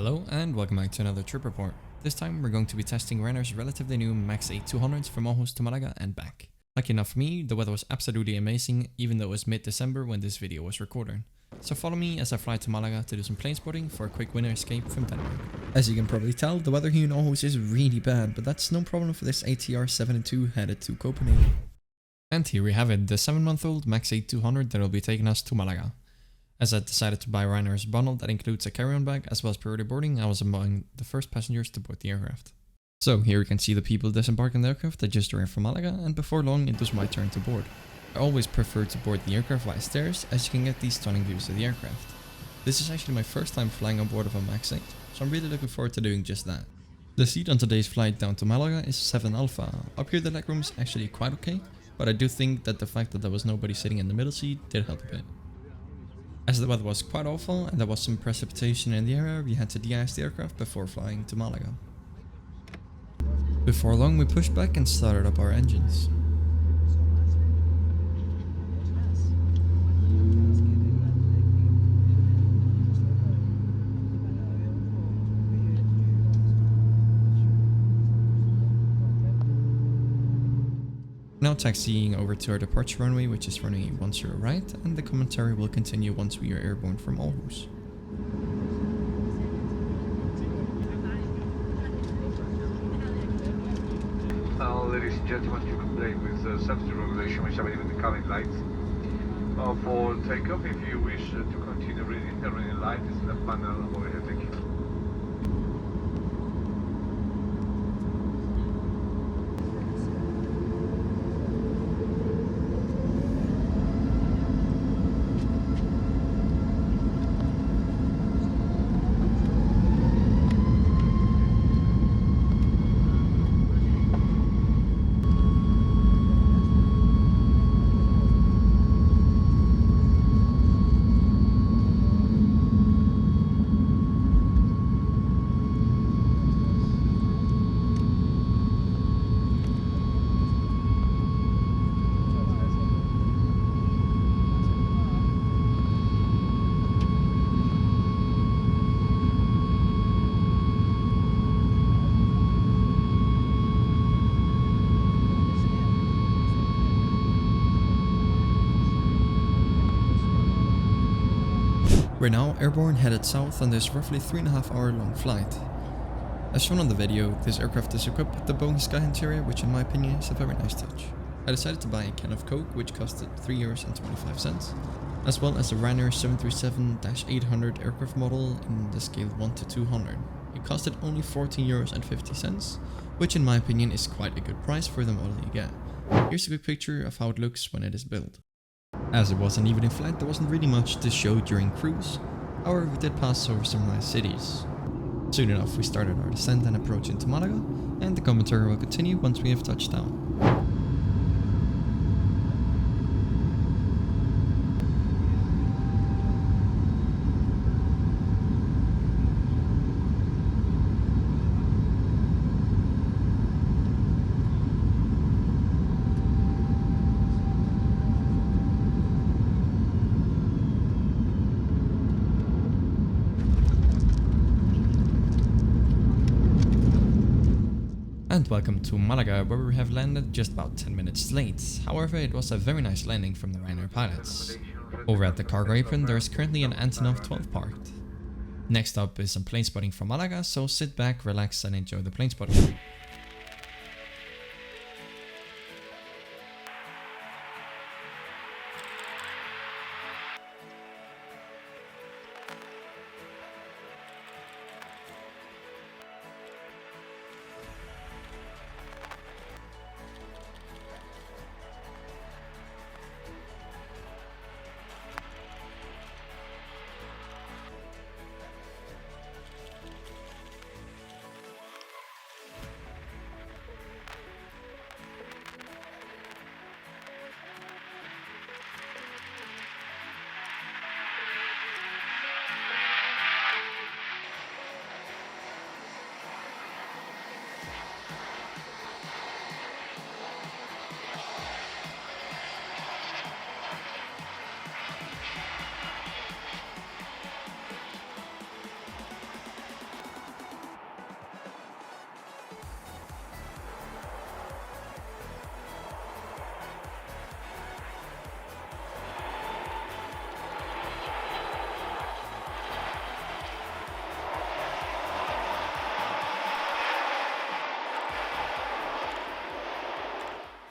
Hello and welcome back to another trip report. This time we're going to be testing Ryanair's relatively new MAX 8-200s from Aarhus to Malaga and back. Lucky enough for me, the weather was absolutely amazing even though it was mid-December when this video was recorded. So follow me as I fly to Malaga to do some plane spotting for a quick winter escape from Denmark. As you can probably tell, the weather here in Aarhus is really bad, but that's no problem for this ATR 72 headed to Copenhagen. And here we have it, the 7-month-old MAX 8-200 that will be taking us to Malaga. As I decided to buy Ryanair's bundle that includes a carry-on bag as well as priority boarding, I was among the first passengers to board the aircraft. So here you can see the people disembarking the aircraft that just arrived from Malaga, and before long it was my turn to board. I always prefer to board the aircraft via stairs as you can get these stunning views of the aircraft. This is actually my first time flying on board of a MAX 8, so I'm really looking forward to doing just that. The seat on today's flight down to Malaga is 7 Alpha. Up here the legroom is actually quite okay, but I do think that the fact that there was nobody sitting in the middle seat did help a bit. As the weather was quite awful and there was some precipitation in the area, we had to de-ice the aircraft before flying to Malaga. Before long we pushed back and started up our engines. Now taxiing over to our departure runway, which is running 10 right, and the commentary will continue once we are airborne from Aarhus. Ladies and gentlemen, you comply with the safety regulation which are in the coming lights. For takeoff, if you wish to continue reading the reading light, is the panel over here. Thank you. We're now airborne headed south on this roughly 3.5 hour long flight. As shown on the video, this aircraft is equipped with the Boeing Sky interior, which in my opinion is a very nice touch. I decided to buy a can of Coke, which costed €3.25, as well as the Ryanair 737-800 aircraft model in the scale 1 to 200. It costed only €14.50, which in my opinion is quite a good price for the model you get. Here's a quick picture of how it looks when it is built. As it was an evening flight, there wasn't really much to show during cruise, however we did pass over some nice cities. Soon enough we started our descent and approach into Malaga, and the commentary will continue once we have touched down. And welcome to Malaga, where we have landed just about 10 minutes late. However, it was a very nice landing from the Ryanair pilots. Over at the cargo apron there is currently an Antonov 12 parked. Next up is some plane spotting from Malaga, so sit back, relax and enjoy the plane spotting.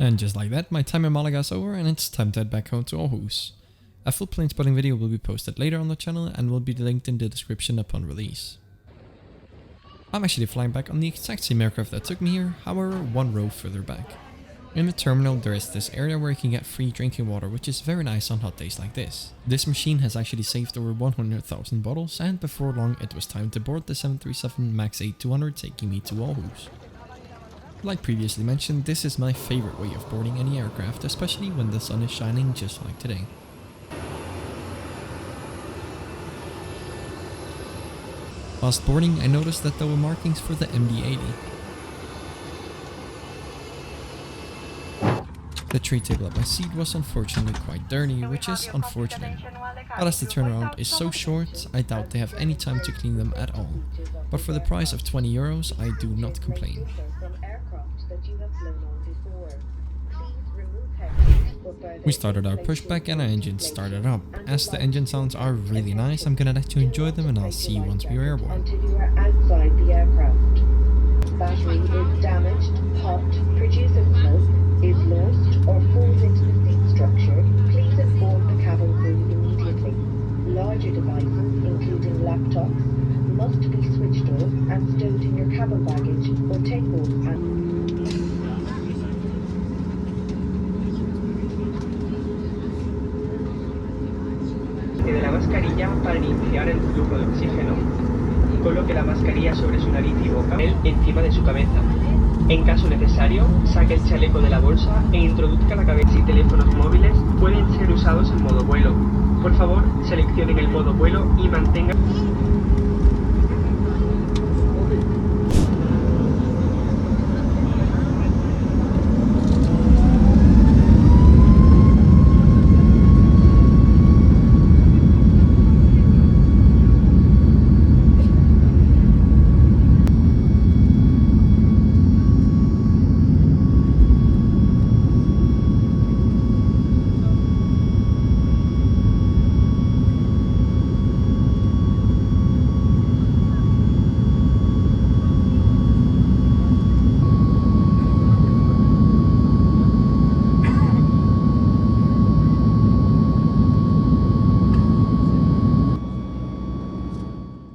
And just like that, my time in Malaga is over and it's time to head back home to Aarhus. A full plane spotting video will be posted later on the channel and will be linked in the description upon release. I'm actually flying back on the exact same aircraft that took me here, however one row further back. In the terminal there is this area where you can get free drinking water, which is very nice on hot days like this. This machine has actually saved over 100,000 bottles, and before long it was time to board the 737 MAX 8-200 taking me to Aarhus. Like previously mentioned, this is my favorite way of boarding any aircraft, especially when the sun is shining just like today. Whilst boarding, I noticed that there were markings for the MD-80. The tray table at my seat was unfortunately quite dirty, which is unfortunate. But as the turnaround is so short, I doubt they have any time to clean them at all. But for the price of 20 euros, I do not complain. We started our pushback and our engine started up. As the engine sounds are really nice, I'm gonna let you enjoy them and I'll see you once we are airborne. Until you are outside the aircraft. Battery is damaged, hot, producing smoke, is lost or falls into the seat structure, please inform the cabin crew immediately. Larger devices, including laptops, must be switched off and stowed in your cabin baggage or take off and... De la mascarilla para iniciar el flujo de oxígeno. Coloque la mascarilla sobre su nariz y boca, encima de su cabeza. En caso necesario, saque el chaleco de la bolsa e introduzca la cabeza. Si teléfonos móviles pueden ser usados en modo vuelo. Por favor, seleccionen el modo vuelo y mantengan...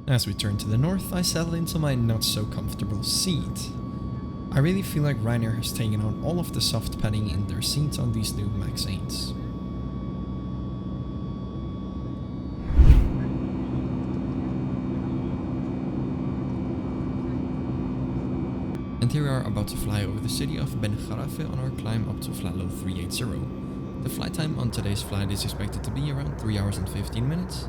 As we turn to the north, I settle into my not so comfortable seat. I really feel like Ryanair has taken on all of the soft padding in their seats on these new MAX 8s. And here we are about to fly over the city of Ben Kharafe on our climb up to Flalo 380. The flight time on today's flight is expected to be around 3 hours and 15 minutes.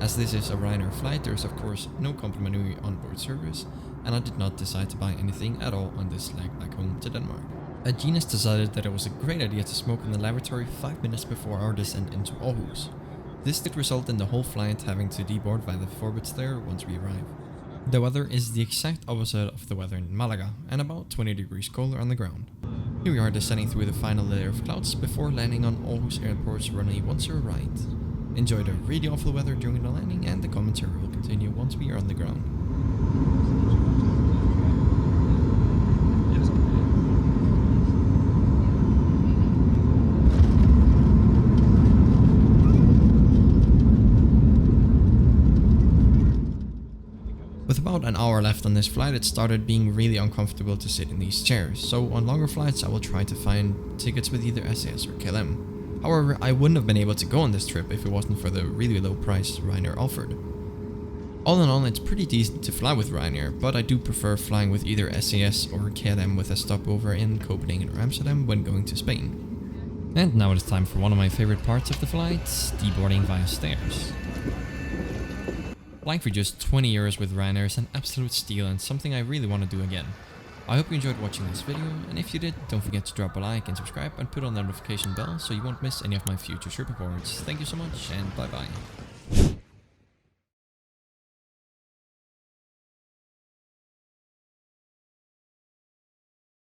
As this is a Ryanair flight, there is of course no complimentary onboard service, and I did not decide to buy anything at all on this leg back home to Denmark. A genius decided that it was a great idea to smoke in the lavatory 5 minutes before our descent into Aarhus. This did result in the whole flight having to deboard via the forward stair once we arrive. The weather is the exact opposite of the weather in Malaga, and about 20 degrees colder on the ground. Here we are descending through the final layer of clouds before landing on Aarhus Airport's runway 10 right. Enjoy the really awful weather during the landing, and the commentary will continue once we are on the ground. With about an hour left on this flight, it started being really uncomfortable to sit in these chairs, so on longer flights I will try to find tickets with either SAS or KLM. However, I wouldn't have been able to go on this trip if it wasn't for the really low price Ryanair offered. All in all, it's pretty decent to fly with Ryanair, but I do prefer flying with either SAS or KLM with a stopover in Copenhagen or Amsterdam when going to Spain. And now it is time for one of my favorite parts of the flight, deboarding via stairs. Flying for just 20 euros with Ryanair is an absolute steal and something I really want to do again. I hope you enjoyed watching this video, and if you did, don't forget to drop a like and subscribe and put on the notification bell so you won't miss any of my future trip reports. Thank you so much, and bye bye.